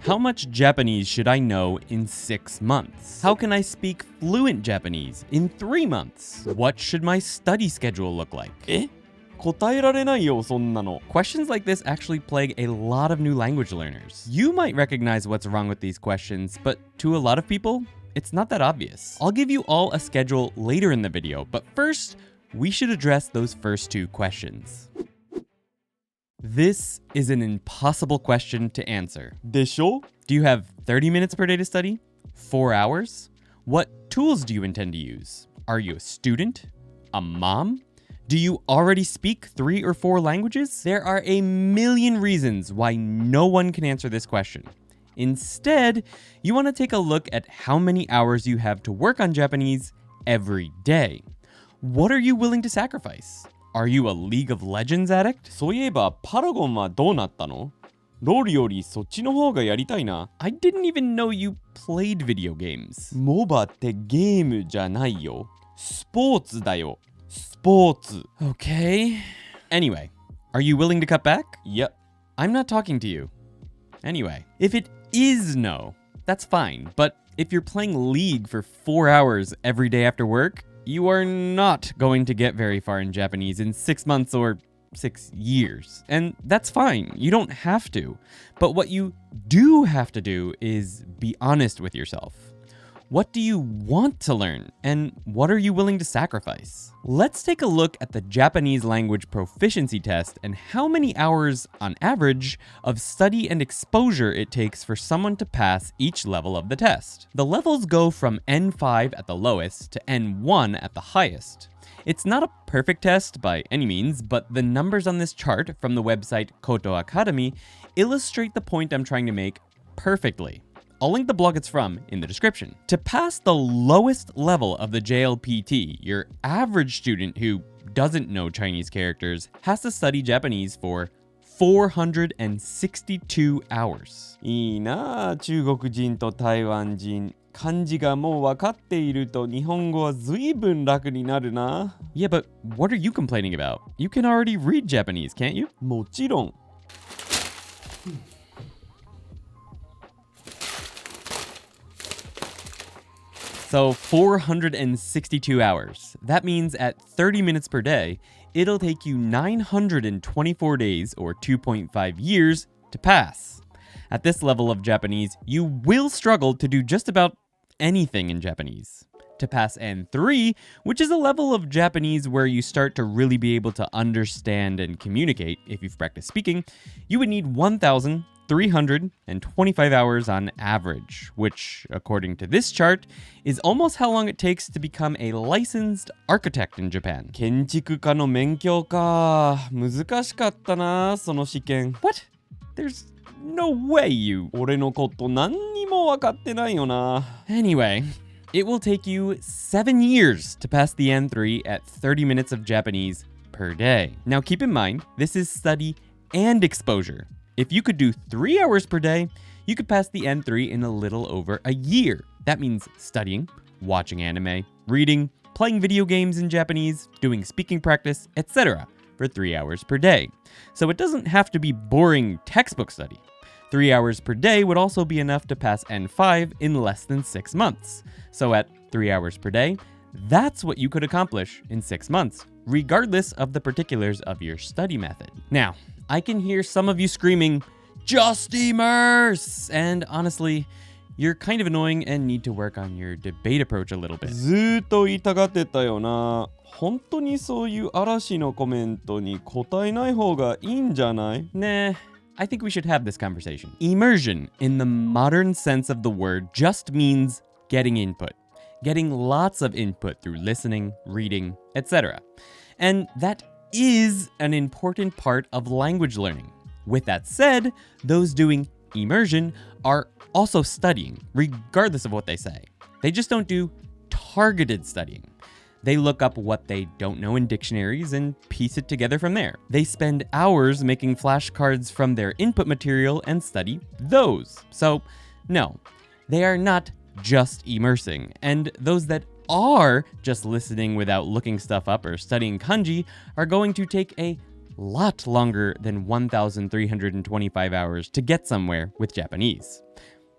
How much Japanese should I know in 6 months? How can I speak fluent Japanese in 3 months? What should my study schedule look like? 答えられないよ、そんなの. Questions like this actually plague a lot of new language learners. You might recognize what's wrong with these questions, but to a lot of people, it's not that obvious. I'll give you all a schedule later in the video, but first, we should address those first 2 questions. This is an impossible question to answer. でしょ? Do you have 30 minutes per day to study? 4 hours? What tools do you intend to use? Are you a student? A mom? Do you already speak 3 or 4 languages? There are a million reasons why no one can answer this question. Instead, you want to take a look at how many hours you have to work on Japanese every day. What are you willing to sacrifice? Are you a League of Legends addict? そういえば、パラゴンはどうなったの? ロールよりそっちの方がやりたいな。I didn't even know you played video games. モバってゲームじゃないよ。スポーツだよ。スポーツ。Okay. Anyway, are you willing to cut back? Yep. I'm not talking to you. Anyway, if it is no, that's fine. But if you're playing League for 4 hours every day after work, you are not going to get very far in Japanese in 6 months or 6 years. And that's fine. You don't have to. But what you do have to do is be honest with yourself. What do you want to learn? And what are you willing to sacrifice? Let's take a look at the Japanese language proficiency test and how many hours, on average, of study and exposure it takes for someone to pass each level of the test. The levels go from N5 at the lowest to N1 at the highest. It's not a perfect test by any means, but the numbers on this chart from the website Koto Academy illustrate the point I'm trying to make perfectly. I'll link the blog it's from in the description. To pass the lowest level of the JLPT, your average student who doesn't know Chinese characters has to study Japanese for 462 hours. いいなあ、中国人と台湾人。漢字がもう分かっていると日本語は随分楽になるな。Yeah, but what are you complaining about? You can already read Japanese, can't you? もちろん。So 462 hours. That means at 30 minutes per day, it'll take you 924 days or 2.5 years to pass. At this level of Japanese, you will struggle to do just about anything in Japanese. To pass N3, which is a level of Japanese where you start to really be able to understand and communicate if you've practiced speaking, you would need 1,325 hours on average, which, according to this chart, is almost how long it takes to become a licensed architect in Japan. 建築家の免許か。難しかったな、その試験。What? There's no way you. 俺のこと何にも分かってないよな。Anyway, it will take you 7 years to pass the N3 at 30 minutes of Japanese per day. Now keep in mind, this is study and exposure. If you could do 3 hours per day, you could pass the N3 in a little over a year. That means studying, watching anime, reading, playing video games in Japanese, doing speaking practice, etc. for 3 hours per day. So it doesn't have to be boring textbook study. 3 hours per day would also be enough to pass N5 in less than 6 months. So at 3 hours per day, that's what you could accomplish in 6 months, regardless of the particulars of your study method. Now, I can hear some of you screaming, "Just immerse!" And honestly, you're kind of annoying and need to work on your debate approach a little bit. ずーっと言いたがってたよな。本当にそういう嵐のコメントに答えない方がいいんじゃない? Nah, I think we should have this conversation. Immersion, in the modern sense of the word, just means getting input. Getting lots of input through listening, reading, etc. And that is an important part of language learning. With that said, those doing immersion are also studying, regardless of what they say. They just don't do targeted studying. They look up what they don't know in dictionaries and piece it together from there. They spend hours making flashcards from their input material and study those. So, no, they are not just immersing. And those that are just listening without looking stuff up or studying kanji are going to take a lot longer than 1,325 hours to get somewhere with Japanese.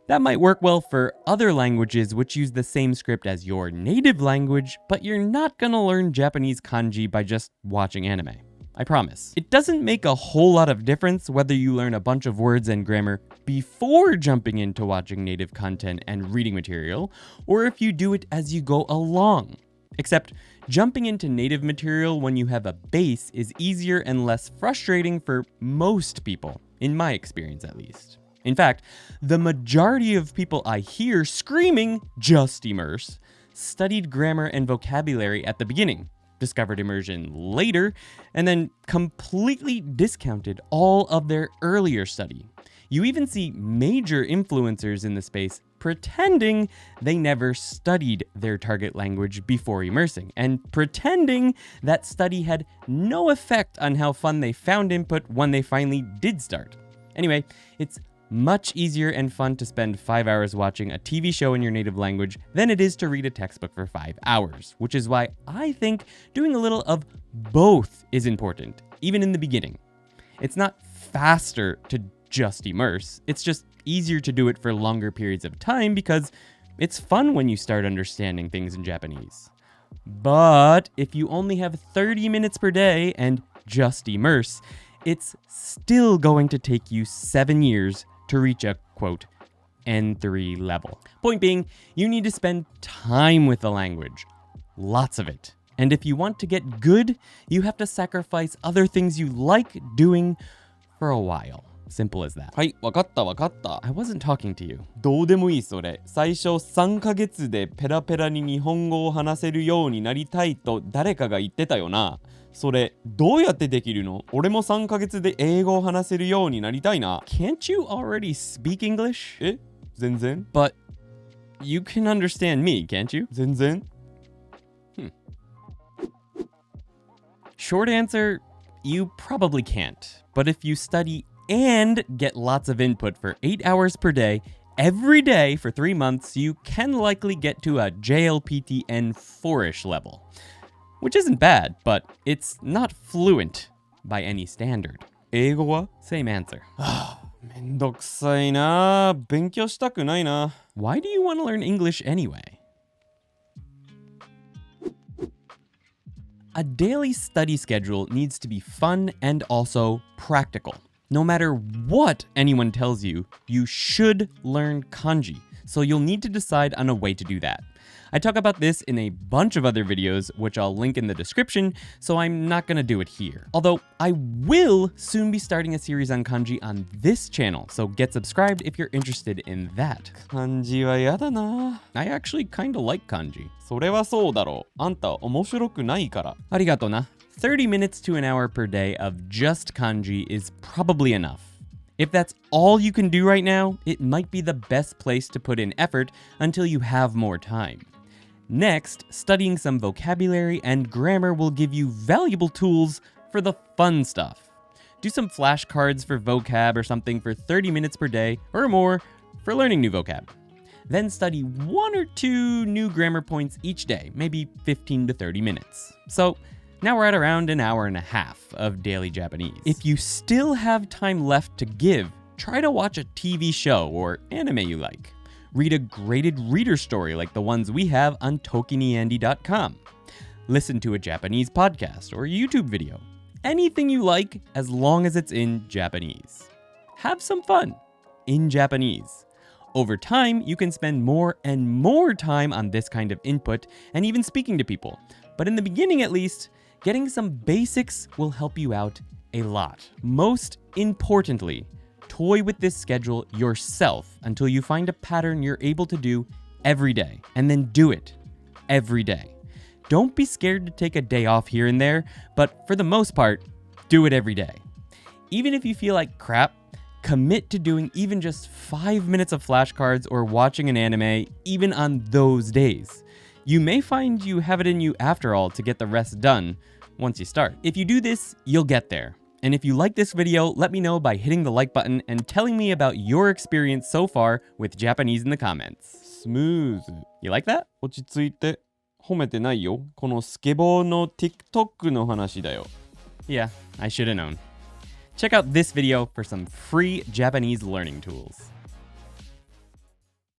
That might work well for other languages which use the same script as your native language, but you're not gonna learn Japanese kanji by just watching anime. I promise. It doesn't make a whole lot of difference whether you learn a bunch of words and grammar before jumping into watching native content and reading material, or if you do it as you go along. Except, jumping into native material when you have a base is easier and less frustrating for most people, in my experience at least. In fact, the majority of people I hear screaming, "Just immerse," studied grammar and vocabulary at the beginning, discovered immersion later, and then completely discounted all of their earlier study. You even see major influencers in the space pretending they never studied their target language before immersing, and pretending that study had no effect on how fun they found input when they finally did start. Anyway, it's much easier and fun to spend 5 hours watching a TV show in your native language than it is to read a textbook for 5 hours, which is why I think doing a little of both is important, even in the beginning. It's not faster to just immerse, it's just easier to do it for longer periods of time because it's fun when you start understanding things in Japanese. But if you only have 30 minutes per day and just immerse, it's still going to take you 7 years to reach a, quote, N3 level. Point being, you need to spend time with the language. Lots of it. And if you want to get good, you have to sacrifice other things you like doing for a while. Simple as that. はい、わかったわかった。I wasn't talking to you. どうでもいいそれ。最初3ヶ月でペラペラに日本語を話せるようになりたいと誰かが言ってたよな。それどうやってできるの？俺も3ヶ月で英語を話せるようになりたいな。Can't you already speak English? え？全然？ But you can understand me, can't you? 全然？ Short answer, you probably can't. But if you study and get lots of input for 8 hours per day, every day for 3 months, you can likely get to a JLPT N4-ish level. Which isn't bad, but it's not fluent by any standard. 英語は？ Same answer. めんどくさいな。勉強したくないな。Why do you want to learn English anyway? A daily study schedule needs to be fun and also practical. No matter what anyone tells you, you should learn kanji, so you'll need to decide on a way to do that. I talk about this in a bunch of other videos, which I'll link in the description, so I'm not gonna do it here. Although, I will soon be starting a series on kanji on this channel, so get subscribed if you're interested in that. 漢字はやだな。 I actually kinda like kanji. それはそうだろう。あんた面白くないから。 Arigato na. 30 minutes to an hour per day of just kanji is probably enough. If that's all you can do right now, it might be the best place to put in effort until you have more time. Next, studying some vocabulary and grammar will give you valuable tools for the fun stuff. Do some flashcards for vocab or something for 30 minutes per day or more for learning new vocab. Then study 1 or 2 new grammar points each day, maybe 15 to 30 minutes. So now we're at around an hour and a half of daily Japanese. If you still have time left to give, try to watch a TV show or anime you like. Read a graded reader story like the ones we have on tokiniandy.com. Listen to a Japanese podcast or YouTube video. Anything you like as long as it's in Japanese. Have some fun in Japanese. Over time, you can spend more and more time on this kind of input and even speaking to people. But in the beginning at least, getting some basics will help you out a lot. Most importantly, toy with this schedule yourself until you find a pattern you're able to do every day, and then do it every day. Don't be scared to take a day off here and there, but for the most part, do it every day. Even if you feel like crap, commit to doing even just 5 minutes of flashcards or watching an anime, even on those days. You may find you have it in you after all to get the rest done once you start. If you do this, you'll get there. And if you like this video, let me know by hitting the like button and telling me about your experience so far with Japanese in the comments. スムーズ。 You like that? 落ち着いて。褒めてないよ。このスケボーの TikTok の話だよ。Yeah, I should have known. Check out this video for some free Japanese learning tools.